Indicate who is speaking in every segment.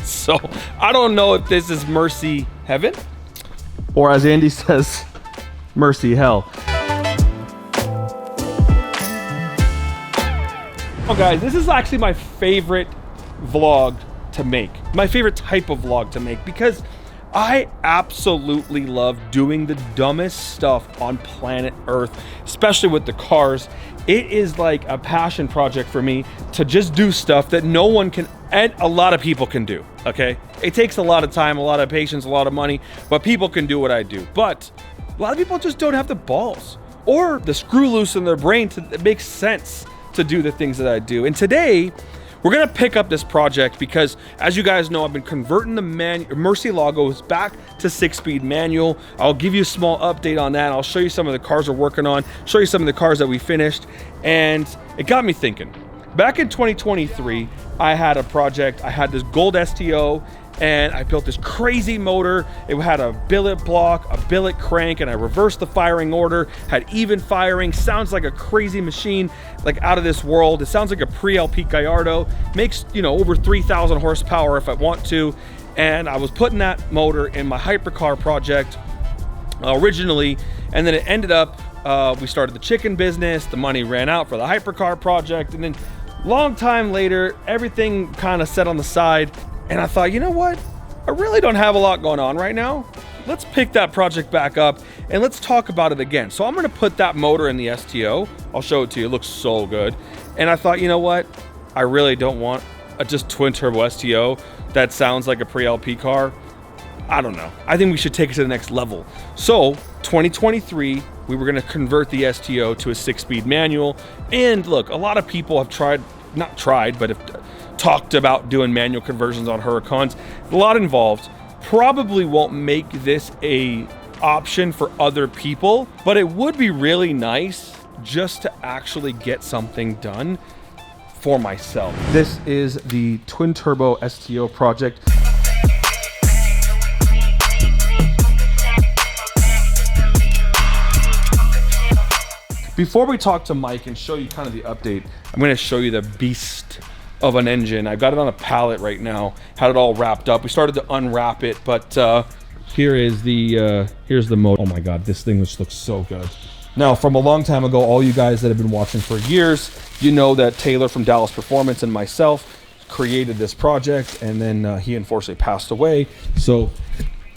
Speaker 1: So I don't know if this is mercy heaven,
Speaker 2: or as Andy says, mercy hell.
Speaker 1: Oh guys, this is actually my favorite vlog to make. My favorite type of vlog to make, because I absolutely love doing the dumbest stuff on planet Earth, especially with the cars. It is like a passion project for me to just do stuff that no one can, and a lot of people can do, okay? It takes a lot of time, a lot of patience, a lot of money, but people can do what I do. But a lot of people just don't have the balls or the screw loose in their brain to it makes sense to do the things that I do. And today, we're gonna pick up this project because, as you guys know, I've been converting the Murciélagos back to 6-speed manual. I'll give you a small update on that. I'll show you some of the cars we're working on, show you some of the cars that we finished, and it got me thinking. Back in 2023, I had a project. I had this gold STO, and I built this crazy motor. It had a billet block, a billet crank, and I reversed the firing order, had even firing, sounds like a crazy machine, like out of this world. It sounds like a pre-LP Gallardo, makes, you know, over 3,000 horsepower if I want to. And I was putting that motor in my hypercar project originally, and then it ended up, we started the chicken business, the money ran out for the hypercar project, and then long time later, everything kind of set on the side. And I thought, you know what? I really don't have a lot going on right now. Let's pick that project back up and let's talk about it again. So I'm gonna put that motor in the STO. I'll show it to you, it looks so good. And I thought, you know what? I really don't want a just twin turbo STO that sounds like a pre-LP car. I don't know. I think we should take it to the next level. So 2023, we were gonna convert the STO to a 6-speed manual. And look, a lot of people have not tried, but have talked about doing manual conversions on Huracans. A lot involved. Probably won't make this a option for other people, but it would be really nice just to actually get something done for myself.
Speaker 2: This is the twin turbo STO project. Before we talk to Mike and show you kind of the update, I'm going to show you the beast of an engine. I've got it on a pallet right now, had it all wrapped up. We started to unwrap it, but here's the motor. Oh my God, this thing just looks so good. Now, from a long time ago, all you guys that have been watching for years, you know that Taylor from Dallas Performance and myself created this project, and then he unfortunately passed away. So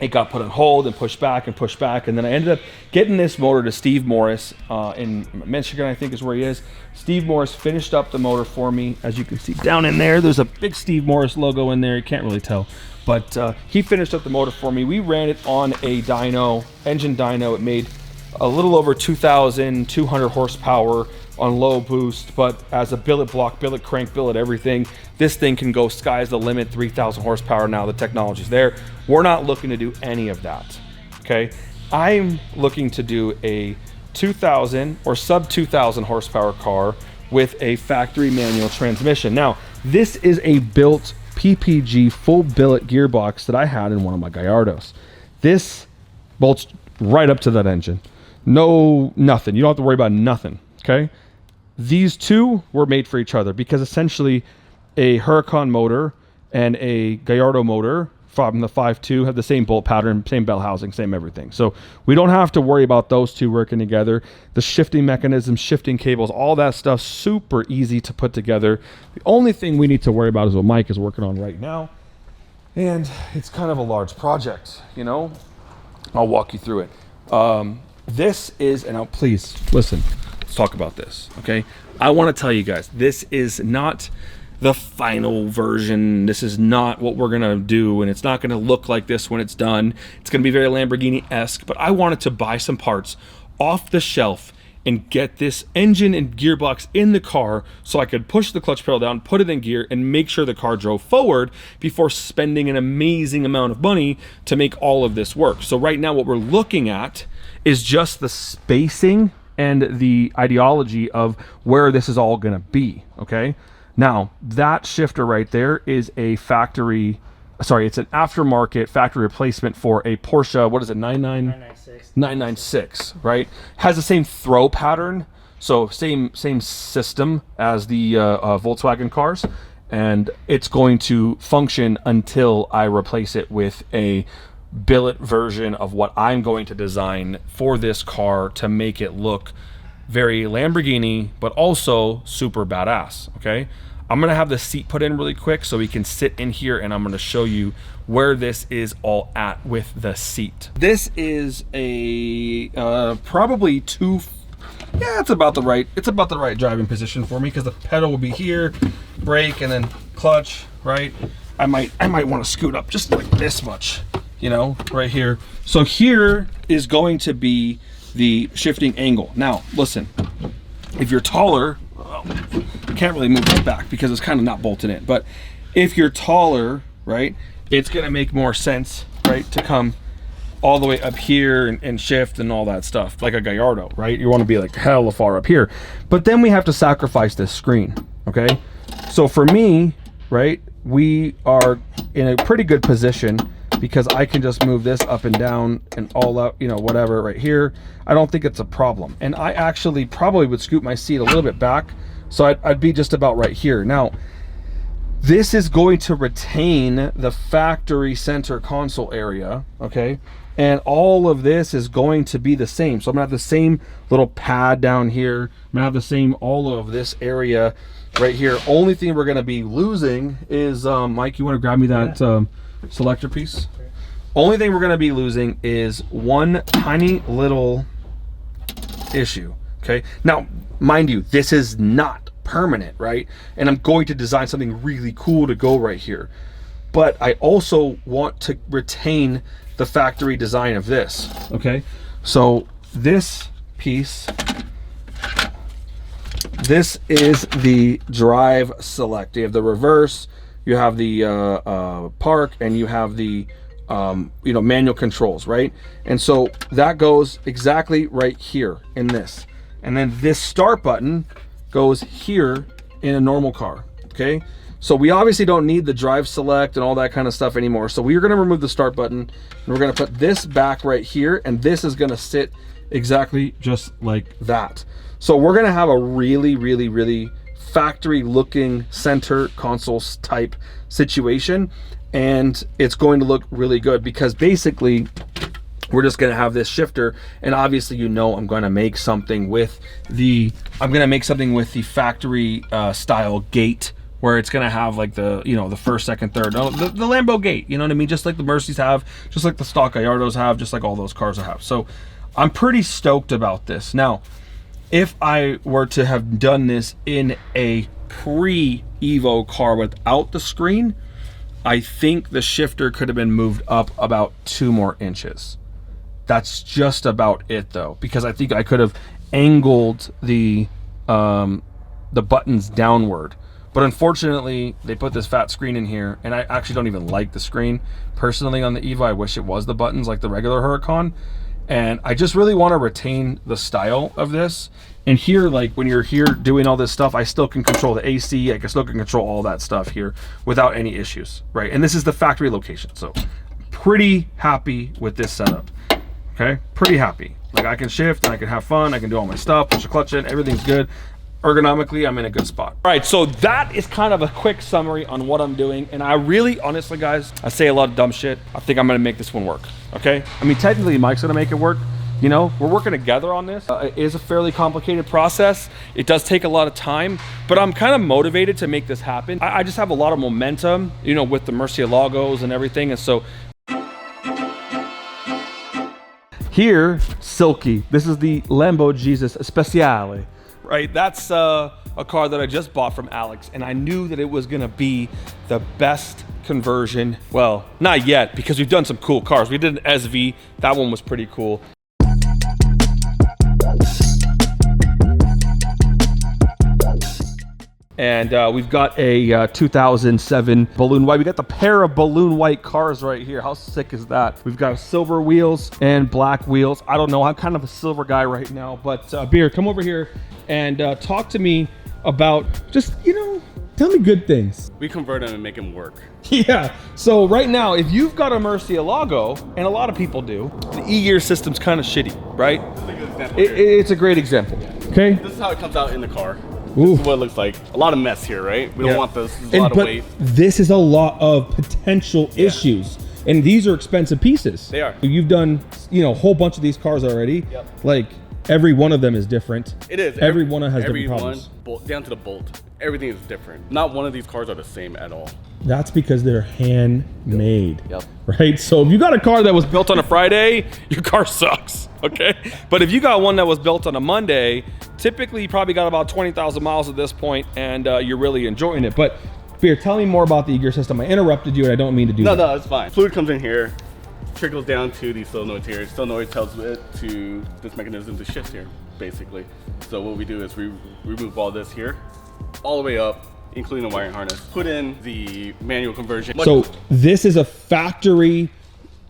Speaker 2: it got put on hold and pushed back, and then I ended up getting this motor to Steve Morris in Michigan, I think is where he is. Steve Morris finished up the motor for me. As you can see down in there, there's a big Steve Morris logo in there. You can't really tell, but he finished up the motor for me. We ran it on a dyno, engine dyno. It made a little over 2,200 horsepower on low boost, but as a billet block, billet crank, billet everything, this thing can go sky's the limit, 3,000 horsepower now. The technology's there. We're not looking to do any of that, okay? I'm looking to do a 2,000 or sub 2,000 horsepower car with a factory manual transmission. Now, this is a built PPG full billet gearbox that I had in one of my Gallardos. This bolts right up to that engine. No, nothing. You don't have to worry about nothing, okay? These two were made for each other because essentially a Huracan motor and a Gallardo motor from the 5.2 have the same bolt pattern, same bell housing, same everything. So we don't have to worry about those two working together. The shifting mechanism, shifting cables, all that stuff, super easy to put together. The only thing we need to worry about is what Mike is working on right now. And it's kind of a large project, you know? I'll walk you through it. This is, and now please listen, let's talk about this, okay? I want to tell you guys, this is not the final version. This is not what we're gonna do, and it's not gonna look like this when it's done. It's gonna be very Lamborghini-esque, but I wanted to buy some parts off the shelf and get this engine and gearbox in the car so I could push the clutch pedal down, put it in gear, and make sure the car drove forward before spending an amazing amount of money to make all of this work. So right now what we're looking at is just the spacing and the ideology of where this is all gonna be, okay? Now, that shifter right there is a factory, sorry, it's an aftermarket factory replacement for a Porsche, what is it, 996, right? Has the same throw pattern, so same system as the Volkswagen cars. and it's going to function until I replace it with a billet version of what I'm going to design for this car to make it look very Lamborghini, but also super badass. Okay, I'm gonna have the seat put in really quick so we can sit in here, and I'm gonna show you where this is all at with the seat. This is a probably it's about the right driving position for me, because the pedal will be here, brake, and then clutch, right? I might want to scoot up just like this much, you know, right here. So here is going to be the shifting angle. Now, listen, if you're taller, well, you can't really move that back because it's kind of not bolted in. But if you're taller, right, it's gonna make more sense, right, to come all the way up here and shift and all that stuff, like a Gallardo, right? You want to be like hella far up here. But then we have to sacrifice this screen, okay? So for me, right, we are in a pretty good position because I can just move this up and down and all up, you know, whatever, right here. I don't think it's a problem. And I actually probably would scoot my seat a little bit back, so I'd be just about right here. Now, this is going to retain the factory center console area, okay? And all of this is going to be the same. So I'm gonna have the same little pad down here. I'm gonna have the same, all of this area right here. Only thing we're gonna be losing is, Mike, you wanna grab me that selector piece? Only thing we're gonna be losing is one tiny little issue, okay? Now, mind you, this is not permanent, right? And I'm going to design something really cool to go right here. But I also want to retain the factory design of this, okay? So this piece, this is the drive select. You have the reverse, you have the park, and you have the you know, manual controls, right? And so that goes exactly right here in this. And then this start button goes here in a normal car, okay? So we obviously don't need the drive select and all that kind of stuff anymore. So we're gonna remove the start button, and we're gonna put this back right here, and this is gonna sit exactly just like that. So we're gonna have a really, really, really factory looking center console type situation, and it's going to look really good because basically we're just gonna have this shifter, and obviously, you know, I'm gonna make something with the factory style gate, where it's gonna have like the, you know, the first, second, third, the Lambo gate, you know what I mean? Just like the Mercies have, just like the stock Gallardos have, just like all those cars have. So I'm pretty stoked about this. Now, if I were to have done this in a pre-Evo car without the screen, I think the shifter could have been moved up about 2 more inches. That's just about it though, because I think I could have angled the buttons downward. But unfortunately, they put this fat screen in here, and I actually don't even like the screen. Personally, on the Evo, I wish it was the buttons like the regular Huracan. And I just really want to retain the style of this. And here, like when you're here doing all this stuff, I still can control the AC, I still can control all that stuff here without any issues, right? And this is the factory location, so pretty happy with this setup, okay? Pretty happy. Like I can shift, and I can have fun, I can do all my stuff, push the clutch in, everything's good. Ergonomically, I'm in a good spot. All right, so that is kind of a quick summary on what I'm doing. And I really, honestly, guys, I say a lot of dumb shit. I think I'm gonna make this one work, okay? I mean, technically, Mike's gonna make it work. You know, we're working together on this. It is a fairly complicated process. It does take a lot of time, but I'm kind of motivated to make this happen. I just have a lot of momentum, you know, with the Murciélagos and everything. And so here, Silky, this is the Lambo Jesus Speciale. Right, that's a car that I just bought from Alex, and I knew that it was gonna be the best conversion. Well, not yet, because we've done some cool cars. We did an SV, that one was pretty cool. And we've got a 2007 balloon white. We got the pair of balloon white cars right here. How sick is that? We've got silver wheels and black wheels. I don't know, I'm kind of a silver guy right now, but Beer, come over here and talk to me about just, you know, tell me good things.
Speaker 3: We convert them and make them work.
Speaker 2: Yeah, so right now, if you've got a Murciélago, and a lot of people do, the e-gear system's kind of shitty, right?
Speaker 3: This is a good example.
Speaker 2: It's a great example, okay?
Speaker 3: This is how it comes out in the car. This is what it looks like. A lot of mess here, right? We don't want this. There's a lot of weight.
Speaker 2: This is a lot of potential issues. And these are expensive pieces.
Speaker 3: They are.
Speaker 2: You've done, you know, a whole bunch of these cars already.
Speaker 3: Yep.
Speaker 2: Like, every one of them is different.
Speaker 3: It is.
Speaker 2: Every one has different problems.
Speaker 3: Down to the bolt. Everything is different. Not one of these cars are the same at all.
Speaker 2: That's because they're handmade.
Speaker 3: Yep.
Speaker 2: Right? So if you got a car that was built on a Friday, your car sucks, okay? But if you got one that was built on a Monday, typically you probably got about 20,000 miles at this point, and you're really enjoying it. But Beer, tell me more about the gear system. I interrupted you and I don't mean to do that.
Speaker 3: No, it's fine. Fluid comes in here, trickles down to the solenoids here. Solenoid tells it to this mechanism to shift here, basically. So what we do is we remove all this here, all the way up, including the wiring harness. Put in the manual conversion.
Speaker 2: So this is a factory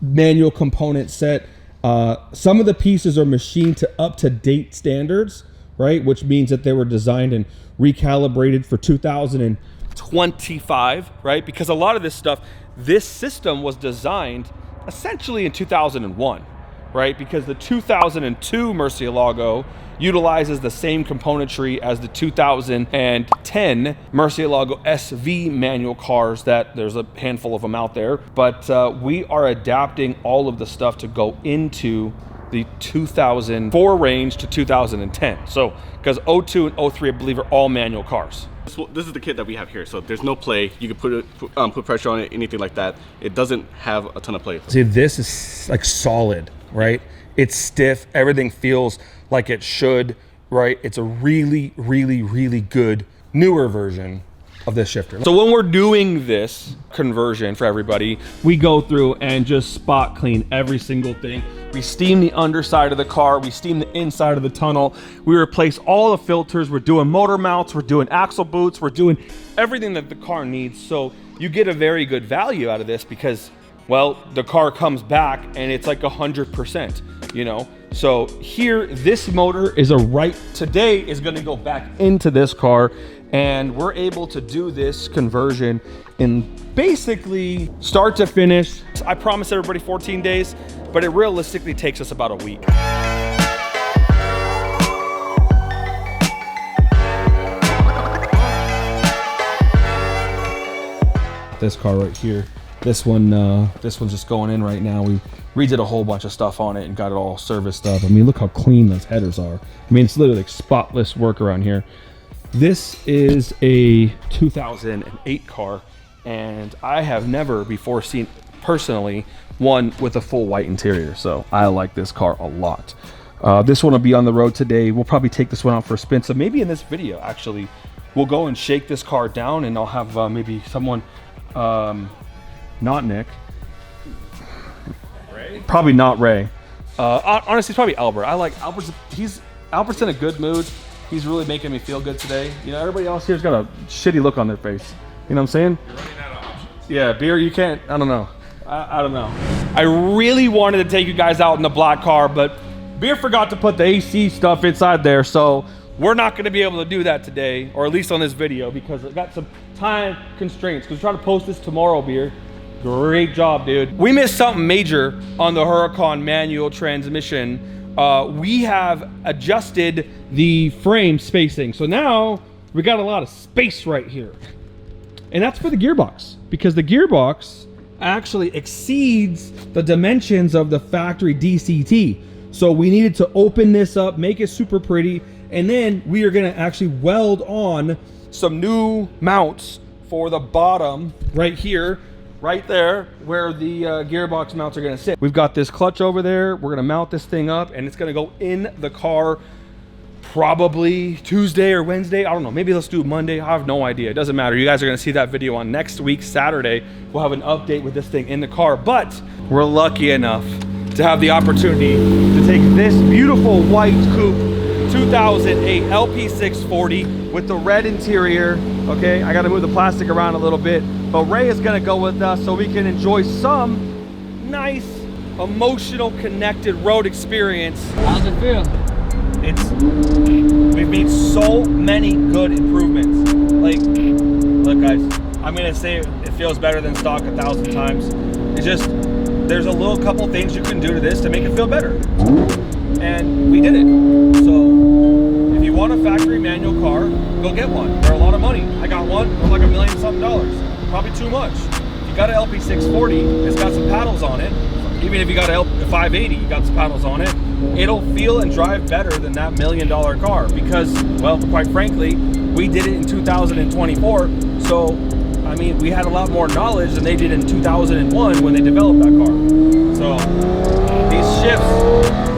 Speaker 2: manual component set. Some of the pieces are machined to up-to-date standards, right? Which means that they were designed and recalibrated for 2025, right? Because a lot of this stuff, this system was designed essentially in 2001, right? Because the 2002 Murciélago utilizes the same componentry as the 2010 Murciélago SV manual cars that there's a handful of them out there. But we are adapting all of the stuff to go into the 2004 range to 2010. So, because 02 and 03, I believe, are all manual cars.
Speaker 3: This is the kit that we have here. So there's no play. You can put pressure on it, anything like that. It doesn't have a ton of play.
Speaker 2: See, this is like solid, right? It's stiff. Everything feels like it should, right? It's a really, really, really good newer version of this shifter. So when we're doing this conversion for everybody, we go through and just spot clean every single thing. We steam the underside of the car, we steam the inside of the tunnel, we replace all the filters, we're doing motor mounts, we're doing axle boots, we're doing everything that the car needs. So you get a very good value out of this because, well, the car comes back and it's like 100%, you know? So here, this motor is today is gonna go back into this car, and we're able to do this conversion in basically start to finish. I promise everybody 14 days, but it realistically takes us about a week. This car right here, this one's just going in right now. We redid a whole bunch of stuff on it and got it all serviced up. I mean, look how clean those headers are. I mean, it's literally like spotless work around here. This is a 2008 car, and I have never before seen personally one with a full white interior, so I like this car a lot. This one will be on the road today. We'll probably take this one out for a spin, so maybe in this video actually we'll go and shake this car down, and I'll have maybe someone, not Nick, Ray? Probably not Ray, honestly it's probably Albert. I like Albert's in a good mood. He's really making me feel good today. You know, everybody else here's got a shitty look on their face. You know what I'm saying?
Speaker 1: You're running out of options.
Speaker 2: Yeah, Beer, you can't, I don't know. I don't know. I really wanted to take you guys out in the black car, but Beer forgot to put the AC stuff inside there, so we're not gonna be able to do that today, or at least on this video, because I got some time constraints, because we're trying to post this tomorrow, Beer. Great job, dude. We missed something major on the Huracan manual transmission. We have adjusted the frame spacing. So now we got a lot of space right here. And that's for the gearbox, because the gearbox actually exceeds the dimensions of the factory DCT. So we needed to open this up, make it super pretty, and then we are gonna actually weld on some new mounts for the bottom right here, right there where the gearbox mounts are gonna sit. We've got this clutch over there. We're gonna mount this thing up and it's gonna go in the car probably Tuesday or Wednesday. I don't know, maybe let's do Monday. I have no idea, it doesn't matter. You guys are gonna see that video on next week, Saturday. We'll have an update with this thing in the car, but we're lucky enough to have the opportunity to take this beautiful white coupe 2008 LP640 with the red interior. Okay, I gotta move the plastic around a little bit, but Ray is gonna go with us so we can enjoy some nice, emotional, connected road experience.
Speaker 4: How's it feel?
Speaker 2: We've made so many good improvements. Like, look guys, I'm gonna say it feels better than stock 1,000 times. It's just, there's a little couple things you can do to this to make it feel better. And we did it. So if you
Speaker 1: want a factory manual car, go get one. They're a lot of money. I got one, they're like $1 million something. Probably too much. If you got an LP640, it's got some paddles on it. Even if you got a 580, you got some paddles on it. It'll feel and drive better than that $1 million car because, well, quite frankly, we did it in 2024. So, I mean, we had a lot more knowledge than they did in 2001 when they developed that car. So, these shifts